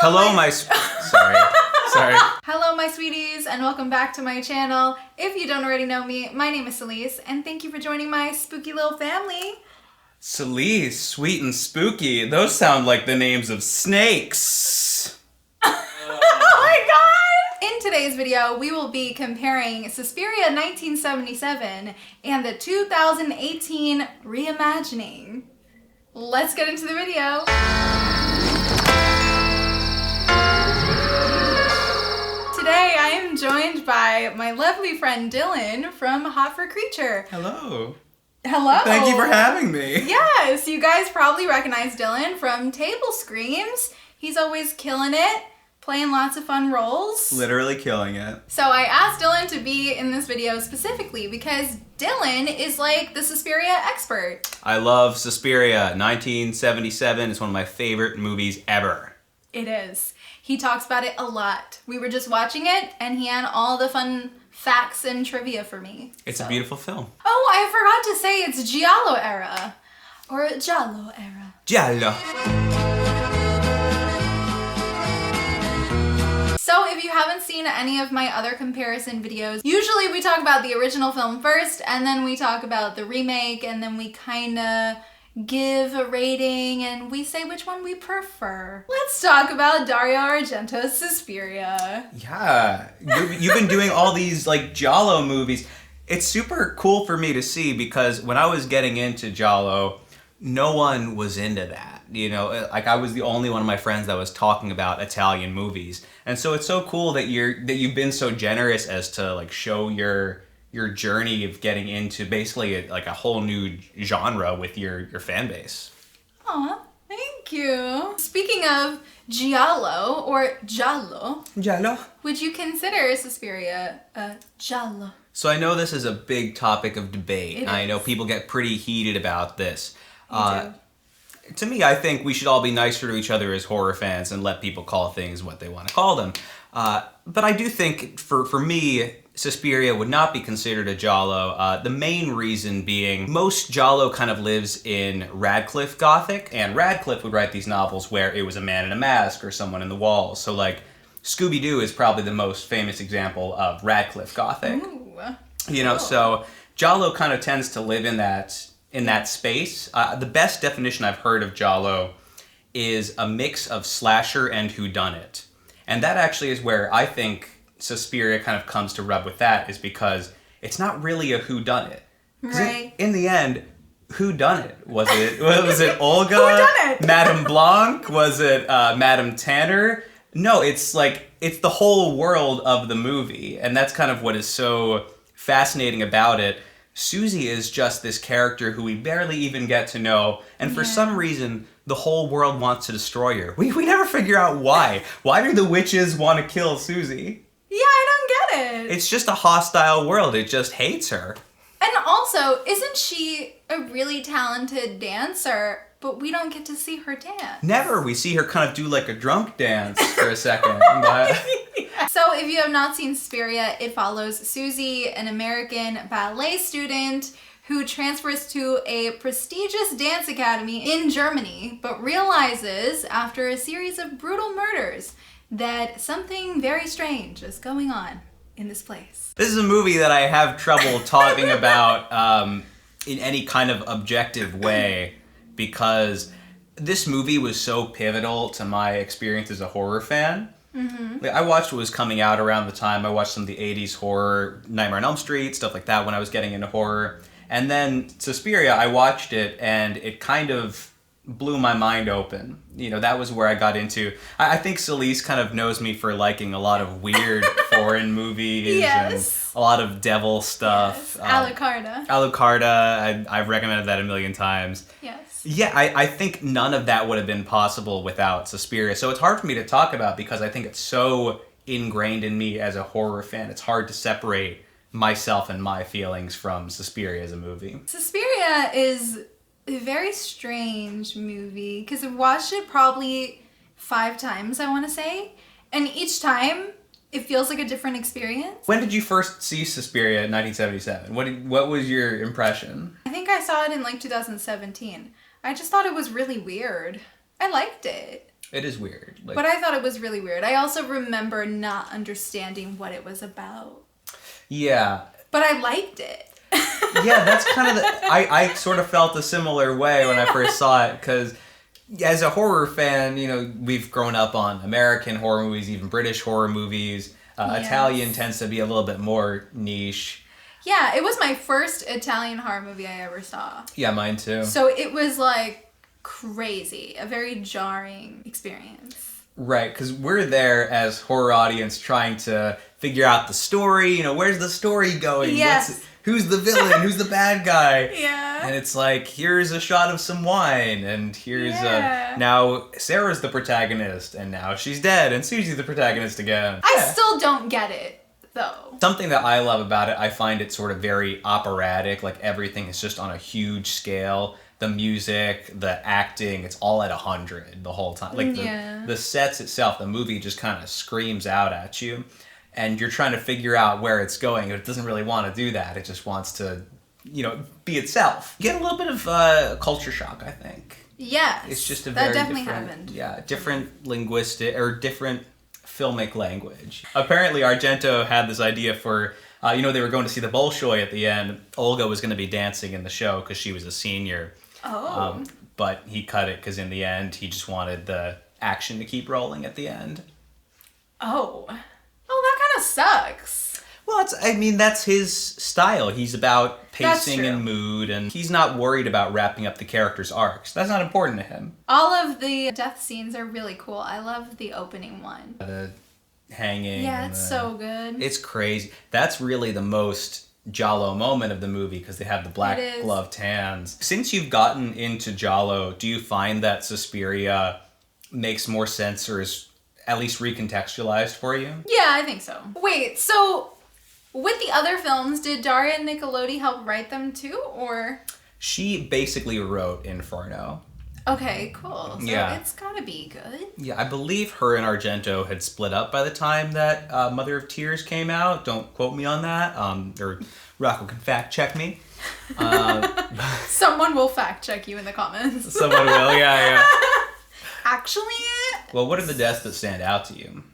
Hello, Sorry. Hello, my sweeties, and welcome back to my channel. If you don't already know me, my name is Celise, and thank you for joining my spooky little family. Celise, sweet and spooky. Those sound like the names of snakes. Oh my god! In today's video, we will be comparing Suspiria 1977 and the 2018 reimagining. Let's get into the video. Today I am joined by my lovely friend Dylan from Hot for Creature. Hello. Hello. Thank you for having me. Yes, you guys probably recognize Dylan from Table Screams. He's always killing it, playing lots of fun roles. Literally killing it. So I asked Dylan to be in this video specifically because Dylan is like the Suspiria expert. I love Suspiria. 1977 is one of my favorite movies ever. It is. He talks about it a lot. We were just watching it and he had all the fun facts and trivia for me. It's a beautiful film. Oh, I forgot to say it's Giallo era. Or Giallo era. Giallo. So if you haven't seen any of my other comparison videos, usually we talk about the original film first, and then we talk about the remake, and then we kinda give a rating, and we say which one we prefer. Let's talk about Dario Argento's Suspiria. Yeah, you've been doing all these like Giallo movies. It's super cool for me to see because when I was getting into Giallo, no one was into that. You know, like I was the only one of my friends that was talking about Italian movies. And so it's so cool that you've been so generous as to like show your journey of getting into basically like a whole new genre with your fan base. Aw, thank you. Speaking of Giallo or Giallo, would you consider Suspiria a Giallo? So I know this is a big topic of debate. I know people get pretty heated about this. To me, I think we should all be nicer to each other as horror fans and let people call things what they want to call them. But I do think, for me, Suspiria would not be considered a Giallo. The main reason being, most Giallo kind of lives in Radcliffe Gothic, and Radcliffe would write these novels where it was a man in a mask or someone in the walls. So like, Scooby-Doo is probably the most famous example of Radcliffe Gothic. Ooh, you know, so Giallo kind of tends to live in that space. The best definition I've heard of Giallo is a mix of slasher and whodunit. And that actually is where I think Suspiria kind of comes to rub with that, is because it's not really a whodunit. right. In the end, who done it? Was it Olga? Who done it? Madame Blanc? Was it Madame Tanner? No, it's the whole world of the movie, and that's kind of what is so fascinating about it. Susie is just this character who we barely even get to know, and for some reason, the whole world wants to destroy her. We never figure out why. Why do the witches want to kill Susie? Yeah, I don't get it. It's just a hostile world. It just hates her. And also, isn't she a really talented dancer, but we don't get to see her dance? Never. We see her kind of do like a drunk dance for a second. So if you have not seen Suspiria, it follows Susie, an American ballet student who transfers to a prestigious dance academy in Germany, but realizes after a series of brutal murders that something very strange is going on in this place. This is a movie that I have trouble talking about in any kind of objective way, because this movie was so pivotal to my experience as a horror fan. Mm-hmm. I watched what was coming out around the time. I watched some of the 80s horror, Nightmare on Elm Street, stuff like that when I was getting into horror. And then Suspiria, I watched it and it kind of blew my mind open. You know, that was where I got into... I think Celise kind of knows me for liking a lot of weird foreign movies and a lot of devil stuff. Yes. Alucarda. Alucarda, I've recommended that a million times. Yes. Yeah, I think none of that would have been possible without Suspiria. So it's hard for me to talk about because I think it's so ingrained in me as a horror fan. It's hard to separate myself and my feelings from Suspiria as a movie. Suspiria is a very strange movie because I've watched it probably 5 times, I want to say. And each time, it feels like a different experience. When did you first see Suspiria in 1977? What was your impression? I think I saw it in like 2017. I just thought it was really weird. I liked it. It is weird. Like, but I thought it was really weird. I also remember not understanding what it was about. Yeah. But I liked it. Yeah, that's kind of I sort of felt a similar way when I first saw it, because as a horror fan, you know, we've grown up on American horror movies, even British horror movies. Yes. Italian tends to be a little bit more niche. Yeah, it was my first Italian horror movie I ever saw. Yeah, mine too. So it was like crazy, a very jarring experience. Right, because we're there as horror audience trying to figure out the story. You know, where's the story going? Yes. Who's the villain? Who's the bad guy? Yeah. And it's like, here's a shot of some wine, and here's now Sarah's the protagonist, and now she's dead, and Susie's the protagonist again. I still don't get it, though. Something that I love about it, I find it sort of very operatic, like everything is just on a huge scale. The music, the acting, it's all at 100 the whole time. Like the sets itself, the movie just kind of screams out at you. And you're trying to figure out where it's going. It doesn't really want to do that. It just wants to, you know, be itself. You get a little bit of culture shock, I think. Yes. It's just a that very definitely different, happened. Yeah, different linguistic or different filmic language. Apparently, Argento had this idea for, you know, they were going to see the Bolshoi at the end. Olga was going to be dancing in the show because she was a senior. Oh. But he cut it because in the end, he just wanted the action to keep rolling at the end. Oh. Oh, that kind of sucks. Well, that's his style. He's about pacing and mood, and he's not worried about wrapping up the character's arcs. That's not important to him. All of the death scenes are really cool. I love the opening one. The hanging. Yeah, it's so good. It's crazy. That's really the most Giallo moment of the movie, because they have the black gloved hands. Since you've gotten into Giallo, do you find that Suspiria makes more sense or is at least recontextualized for you? Yeah, I think so. Wait, so with the other films, did Daria Nicolodi help write them too, or? She basically wrote Inferno. Okay, cool. So it's gotta be good. Yeah, I believe her and Argento had split up by the time that Mother of Tears came out. Don't quote me on that. Or Rocco can fact check me. Someone will fact check you in the comments. Someone will, yeah. Actually... Well, what are the deaths that stand out to you?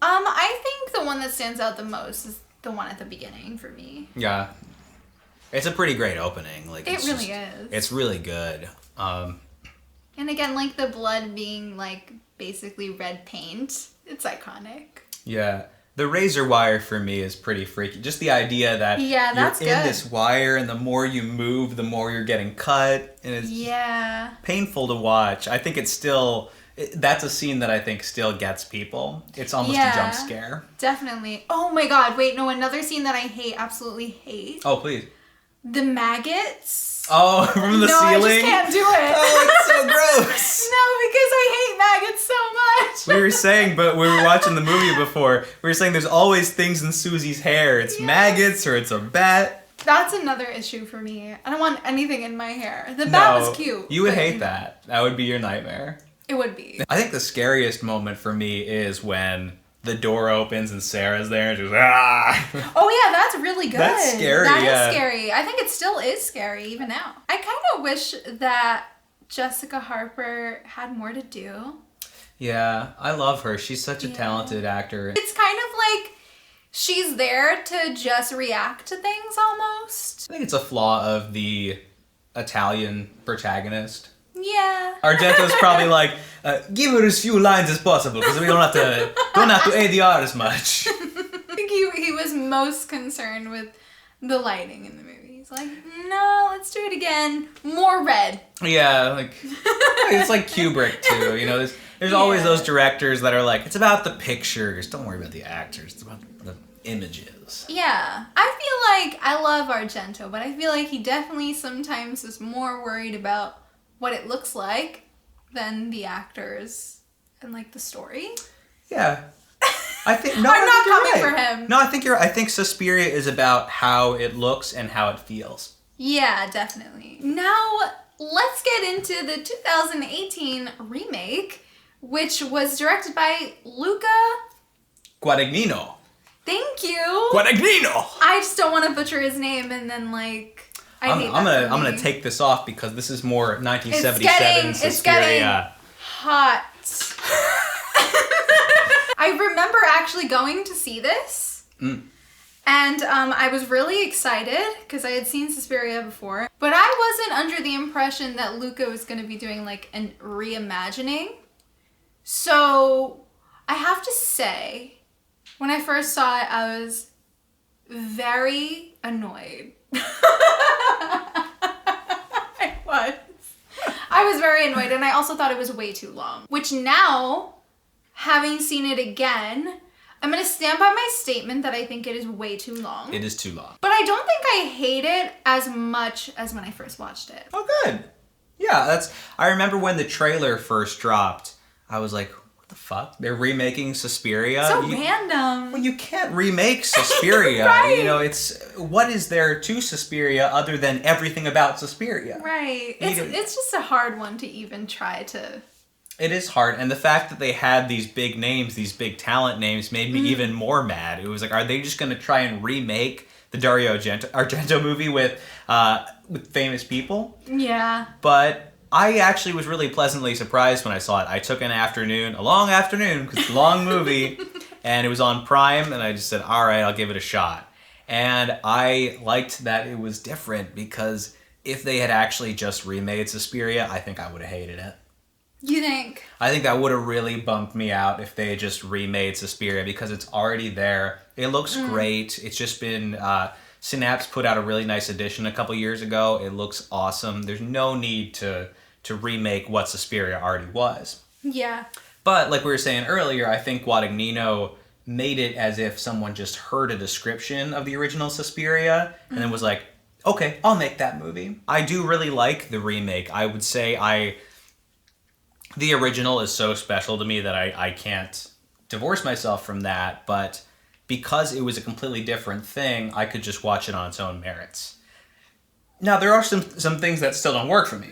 I think the one that stands out the most is the one at the beginning for me. Yeah. It's a pretty great opening. Like it really is. It's really good. And again, like the blood being like basically red paint. It's iconic. Yeah. The razor wire for me is pretty freaky. Just the idea that you're in this wire, and the more you move, the more you're getting cut. And it's painful to watch. I think it's still... That's a scene that I think still gets people. It's almost a jump scare. Definitely. Oh my god, wait, no, another scene that I absolutely hate. Oh, please. The maggots. Oh, from the ceiling? No, I just can't do it. Oh, it's so gross. No, because I hate maggots so much. We were saying, but we were watching the movie before, we were saying there's always things in Susie's hair. It's maggots or it's a bat. That's another issue for me. I don't want anything in my hair. The bat was cute. You would hate that. That would be your nightmare. It would be. I think the scariest moment for me is when the door opens and Sarah's there and she's ah. Oh yeah, that's really good. That's scary. That is scary. I think it still is scary even now. I kind of wish that Jessica Harper had more to do. Yeah, I love her. She's such a talented actor. It's kind of like she's there to just react to things almost. I think it's a flaw of the Italian protagonist. Yeah. Argento's probably like, give her as few lines as possible because we don't have to ADR as much. I think he was most concerned with the lighting in the movie. He's like, no, let's do it again. More red. Yeah, like it's like Kubrick too. You know, there's always those directors that are like, it's about the pictures. Don't worry about the actors. It's about the images. Yeah. I feel like I love Argento, but I feel like he definitely sometimes is more worried about what it looks like than the actors and like the story. Yeah. I think I'm not coming for him. No, I think Suspiria is about how it looks and how it feels. Yeah, definitely. Now, let's get into the 2018 remake, which was directed by Luca Guadagnino. Thank you. Guadagnino. I just don't want to butcher his name and then like I'm gonna take this off because this is more 1977 Suspiria. It's getting hot. Yes. I remember actually going to see this. And I was really excited because I had seen Suspiria before. But I wasn't under the impression that Luca was going to be doing like a reimagining. So I have to say, when I first saw it, I was very annoyed. I was very annoyed, and I also thought it was way too long. Which now, having seen it again, I'm going to stand by my statement that I think it is way too long. It is too long. But I don't think I hate it as much as when I first watched it. Oh, good. Yeah, I remember when the trailer first dropped, I was like, what the fuck? They're remaking Suspiria? So random. Well, you can't remake Suspiria. Right. You know, what is there to Suspiria other than everything about Suspiria? Right. It's just a hard one to even try to... It is hard, and the fact that they had these big names, these big talent names, made me even more mad. It was like, are they just going to try and remake the Dario Argento movie with famous people? Yeah. But I actually was really pleasantly surprised when I saw it. I took a long afternoon, because it's a long movie, and it was on Prime, and I just said, all right, I'll give it a shot. And I liked that it was different, because if they had actually just remade Suspiria, I think I would have hated it. You think? I think that would have really bumped me out if they had just remade Suspiria, because it's already there. It looks great. It's just been... Synapse put out a really nice edition a couple years ago. It looks awesome. There's no need to remake what Suspiria already was. Yeah. But like we were saying earlier, I think Guadagnino made it as if someone just heard a description of the original Suspiria and then was like, okay, I'll make that movie. I do really like the remake. I would say the original is so special to me that I can't divorce myself from that, but because it was a completely different thing, I could just watch it on its own merits. Now, there are some things that still don't work for me.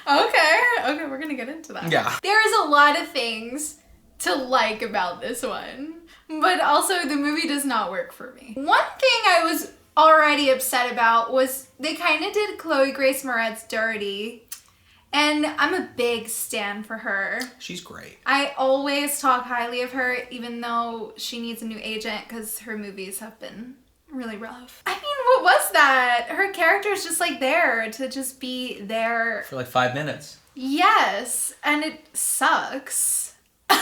Okay, we're gonna get into that. Yeah. There is a lot of things to like about this one, but also the movie does not work for me. One thing I was already upset about was they kind of did Chloe Grace Moretz dirty. And I'm a big stan for her. She's great. I always talk highly of her, even though she needs a new agent, because her movies have been really rough. I mean, what was that? Her character is just like there to just be there. For like 5 minutes. Yes, and it sucks. But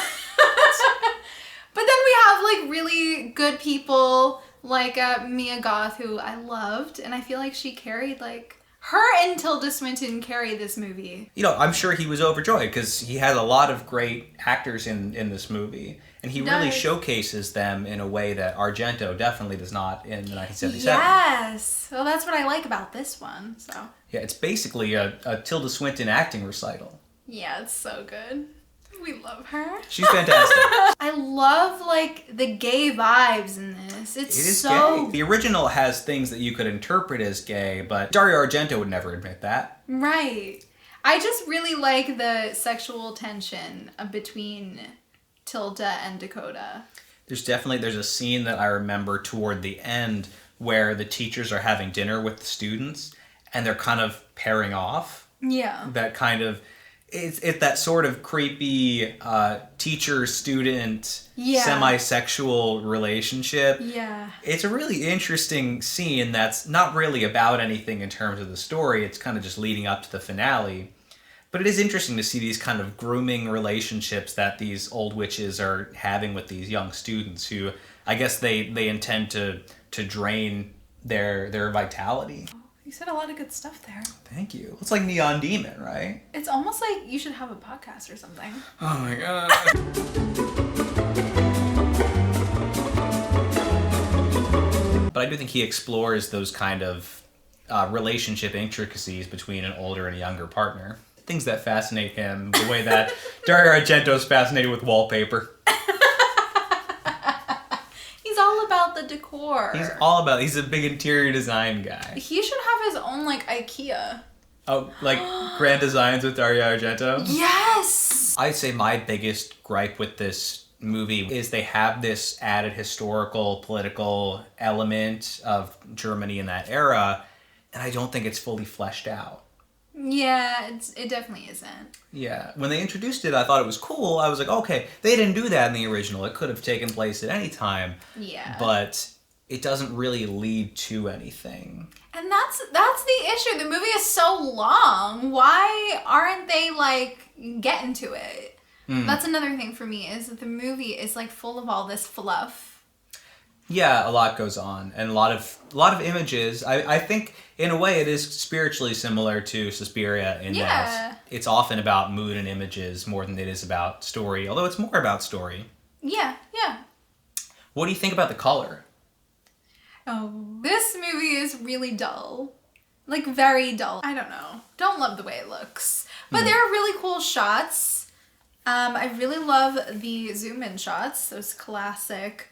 then we have like really good people like Mia Goth, who I loved, and I feel like she carried like... Her and Tilda Swinton carry this movie. You know, I'm sure he was overjoyed because he has a lot of great actors in this movie. And he really showcases them in a way that Argento definitely does not in the 1977. Yes! Well, that's what I like about this one, so... Yeah, it's basically a Tilda Swinton acting recital. Yeah, it's so good. We love her. She's fantastic. I love, like, the gay vibes in this. It is so... gay. The original has things that you could interpret as gay, but Dario Argento would never admit that. Right. I just really like the sexual tension between Tilda and Dakota. There's a scene that I remember toward the end where the teachers are having dinner with the students, and they're kind of pairing off. Yeah. That kind of... It's that sort of creepy teacher-student, semi-sexual relationship. Yeah. It's a really interesting scene that's not really about anything in terms of the story. It's kind of just leading up to the finale. But it is interesting to see these kind of grooming relationships that these old witches are having with these young students who, I guess they intend to drain their vitality. You said a lot of good stuff there. Thank you. It's like Neon Demon, right? It's almost like you should have a podcast or something. Oh my god. But I do think he explores those kind of relationship intricacies between an older and a younger partner. Things that fascinate him, the way that Dario Argento's fascinated with wallpaper. He's all about the decor. He's a big interior design guy. He should have his own, like, IKEA. Oh, like Grand Designs with Dario Argento? Yes! I'd say my biggest gripe with this movie is they have this added historical, political element of Germany in that era, and I don't think it's fully fleshed out. Yeah, it definitely isn't. Yeah, when they introduced it, I thought it was cool. I was like, okay, they didn't do that in the original. It could have taken place at any time. Yeah. But it doesn't really lead to anything. And that's the issue. The movie is so long. Why aren't they like getting to it? That's another thing for me is that the movie is like full of all this fluff. Yeah, a lot goes on and a lot of images. I think in a way it is spiritually similar to Suspiria in that it's often about mood and images more than it is about story, although it's more about story. Yeah. What do you think about the color? Oh, this movie is really dull. Like, very dull. I don't know. Don't love the way it looks. But there are really cool shots. I really love the zoom-in shots. Those classic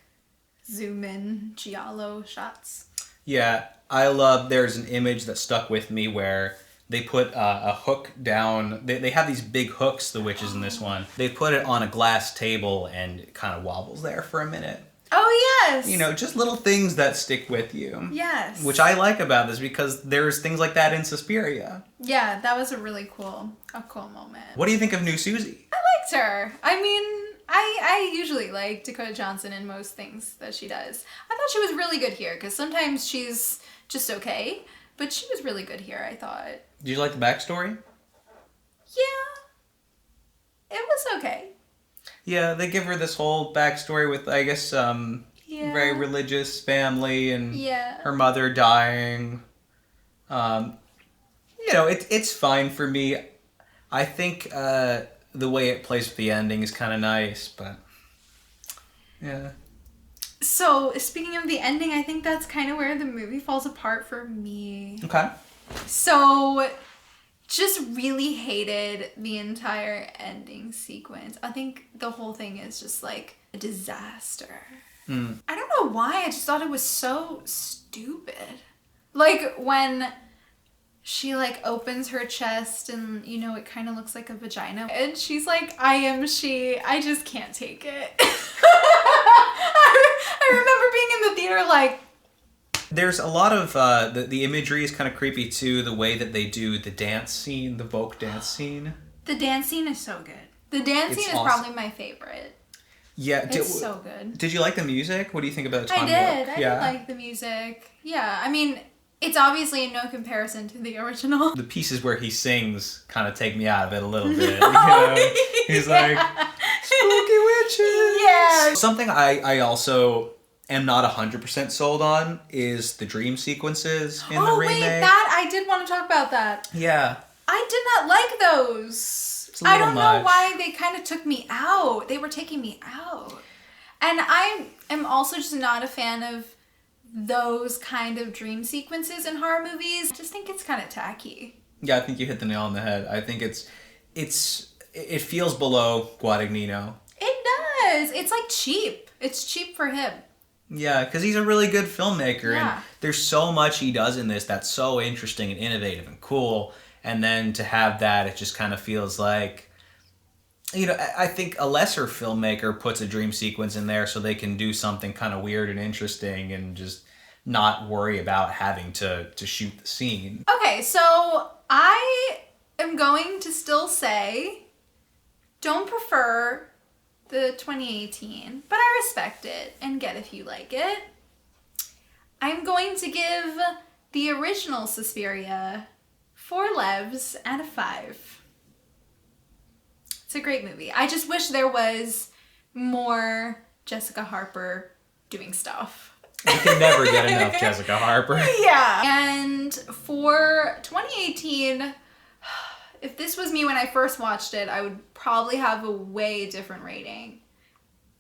zoom-in giallo shots. Yeah, I love, there's an image that stuck with me where they put a hook down. They have these big hooks, the witches in this one. They put it on a glass table and it kind of wobbles there for a minute. Oh, yes! You know, just little things that stick with you. Yes. Which I like about this because there's things like that in Suspiria. Yeah, that was a really cool moment. What do you think of New Susie? I liked her. I mean, I usually like Dakota Johnson in most things that she does. I thought she was really good here because sometimes she's just okay, but she was really good here, I thought. Did you like the backstory? Yeah. It was okay. Yeah, they give her this whole backstory with, I guess, very religious family and her mother dying. You know, it's fine for me. I think the way it plays with the ending is kind of nice, but yeah. So, speaking of the ending, I think that's kind of where the movie falls apart for me. Okay. So, just really hated the entire ending sequence. I think the whole thing is just like a disaster. I don't know why, I just thought it was so stupid. Like when she like opens her chest and you know it kind of looks like a vagina and she's like, I am she, I just can't take it. I remember being in the theater like, there's a lot of the imagery is kind of creepy too. The way that they do the dance scene, the folk dance scene. The dance scene is so good. The dance scene is awesome. Probably my favorite. Yeah, it's so good. Did you like the music? What do you think about the time? I did like the music. Yeah, I mean, it's obviously in no comparison to the original. The pieces where he sings kind of take me out of it a little bit. You know? He's like, spooky witches. Yeah. Something I also am not 100% sold on is the dream sequences in the remake. Wait, that I did want to talk about that. Yeah. I did not like those. I don't know why they kind of took me out. They were taking me out. And I am also just not a fan of those kind of dream sequences in horror movies. I just think it's kind of tacky. Yeah, I think you hit the nail on the head. I think it feels below Guadagnino. It does. It's like cheap. It's cheap for him. Yeah, because he's a really good filmmaker, and there's so much he does in this that's so interesting and innovative and cool. And then to have that, it just kind of feels like, you know, I think a lesser filmmaker puts a dream sequence in there so they can do something kind of weird and interesting and just not worry about having to shoot the scene. Okay, so I am going to still say, don't prefer the 2018, but I respect it and get if you like it. I'm going to give the original Suspiria 4 levs out of 5. It's a great movie. I just wish there was more Jessica Harper doing stuff. You can never get enough Jessica Harper. Yeah. And for 2018, if this was me when I first watched it, I would probably have a way different rating.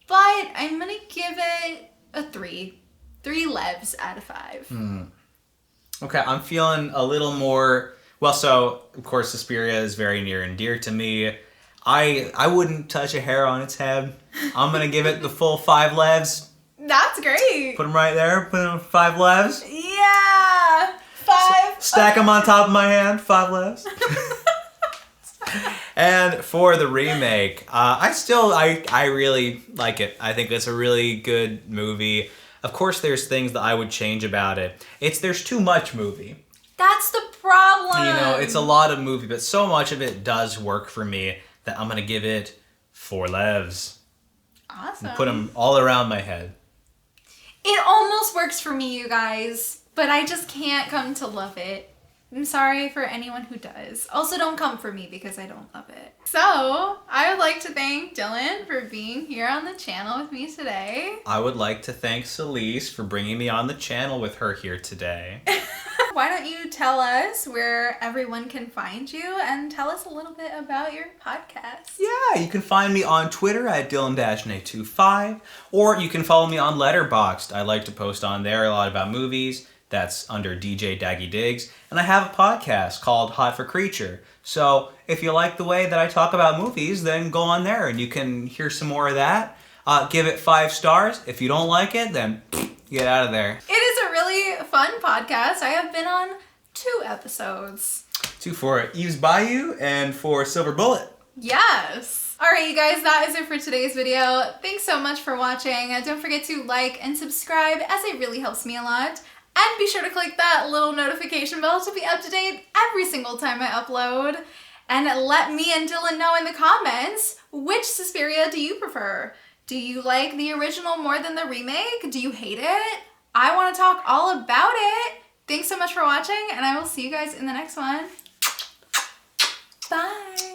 But I'm going to give it a 3. 3 levs out of 5. Okay, I'm feeling a little more... Well, so, of course, Suspiria is very near and dear to me. I wouldn't touch a hair on its head. I'm going to give it the full 5 levs. That's great. Put them right there. Put them 5 levs. Yeah. 5. Stack them on top of my hand. 5 levs. And for the remake, I really like it. I think it's a really good movie. Of course, there's things that I would change about it. There's too much movie. That's the problem. You know, it's a lot of movie, but so much of it does work for me that I'm going to give it 4 levs. Awesome. And put them all around my head. It almost works for me, you guys, but I just can't come to love it. I'm sorry for anyone who does. Also, don't come for me because I don't love it. So, I would like to thank Dylan for being here on the channel with me today. I would like to thank Celise for bringing me on the channel with her here today. Why don't you tell us where everyone can find you and tell us a little bit about your podcast? Yeah, you can find me on Twitter at Dylan-Nay25, or you can follow me on Letterboxd. I like to post on there a lot about movies. That's under DJ Daggy Diggs. And I have a podcast called Hot for Creature. So if you like the way that I talk about movies, then go on there and you can hear some more of that. Give it 5 stars. If you don't like it, then get out of there. It is a really fun podcast. I have been on 2 episodes. 2 for Eve's Bayou and for Silver Bullet. Yes. Alright, you guys, that is it for today's video. Thanks so much for watching. Don't forget to like and subscribe, as it really helps me a lot. And be sure to click that little notification bell to be up to date every single time I upload. And let me and Dylan know in the comments, which Suspiria do you prefer? Do you like the original more than the remake? Do you hate it? I want to talk all about it. Thanks so much for watching, and I will see you guys in the next one. Bye.